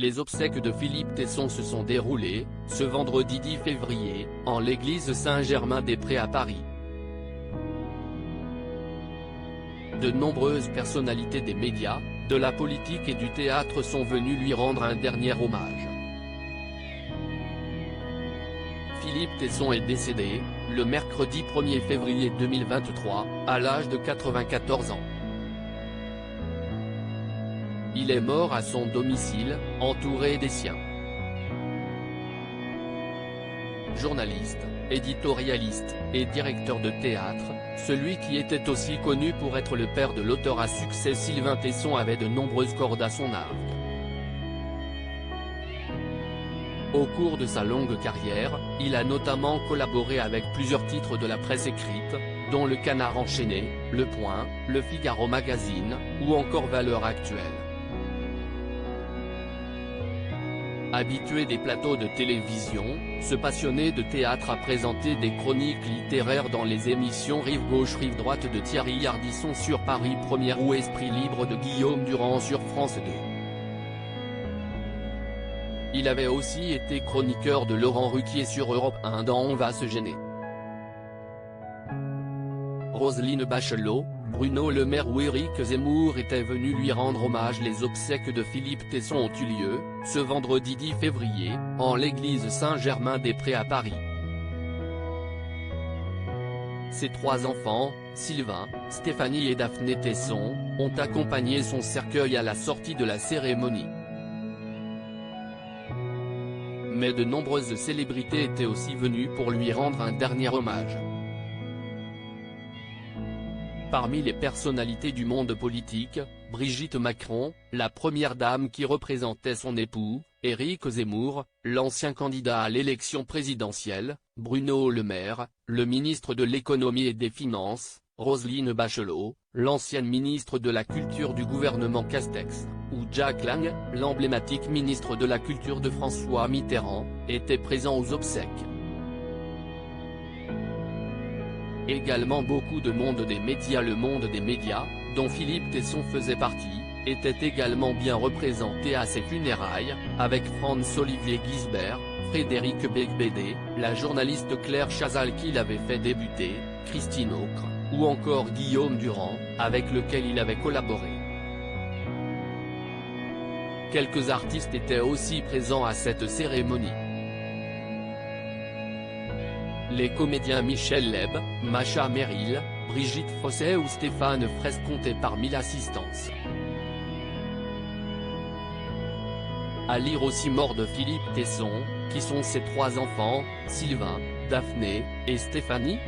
Les obsèques de Philippe Tesson se sont déroulées, ce vendredi 10 février, en l'église Saint-Germain-des-Prés à Paris. De nombreuses personnalités des médias, de la politique et du théâtre sont venues lui rendre un dernier hommage. Philippe Tesson est décédé, le mercredi 1er février 2023, à l'âge de 94 ans. Il est mort à son domicile, entouré des siens. Journaliste, éditorialiste, et directeur de théâtre, celui qui était aussi connu pour être le père de l'auteur à succès Sylvain Tesson avait de nombreuses cordes à son arc. Au cours de sa longue carrière, il a notamment collaboré avec plusieurs titres de la presse écrite, dont Le Canard enchaîné, Le Point, Le Figaro Magazine, ou encore Valeurs actuelles. Habitué des plateaux de télévision, ce passionné de théâtre a présenté des chroniques littéraires dans les émissions Rive Gauche Rive Droite de Thierry Ardisson sur Paris Première ou Esprit Libre de Guillaume Durand sur France 2. Il avait aussi été chroniqueur de Laurent Ruquier sur Europe 1 dans On va se gêner. Roselyne Bachelot, Bruno Le Maire ou Éric Zemmour étaient venus lui rendre hommage. Les obsèques de Philippe Tesson ont eu lieu, ce vendredi 10 février, en l'église Saint-Germain-des-Prés à Paris. Ses trois enfants, Sylvain, Stéphanie et Daphné Tesson, ont accompagné son cercueil à la sortie de la cérémonie. Mais de nombreuses célébrités étaient aussi venues pour lui rendre un dernier hommage. Parmi les personnalités du monde politique, Brigitte Macron, la première dame qui représentait son époux, Éric Zemmour, l'ancien candidat à l'élection présidentielle, Bruno Le Maire, le ministre de l'économie et des finances, Roselyne Bachelot, l'ancienne ministre de la Culture du gouvernement Castex, ou Jack Lang, l'emblématique ministre de la Culture de François Mitterrand, étaient présents aux obsèques. Également beaucoup de monde des médias. Le monde des médias, dont Philippe Tesson faisait partie, était également bien représenté à ses funérailles, avec Franz-Olivier Gisbert, Frédéric Becbédé, la journaliste Claire Chazal qui l'avait fait débuter, Christine Aucre, ou encore Guillaume Durand, avec lequel il avait collaboré. Quelques artistes étaient aussi présents à cette cérémonie. Les comédiens Michel Leb, Macha Merrill, Brigitte Fossey ou Stéphane Fraisse comptaient parmi l'assistance. À lire aussi mort de Philippe Tesson, qui sont ses trois enfants, Sylvain, Daphné, et Stéphanie.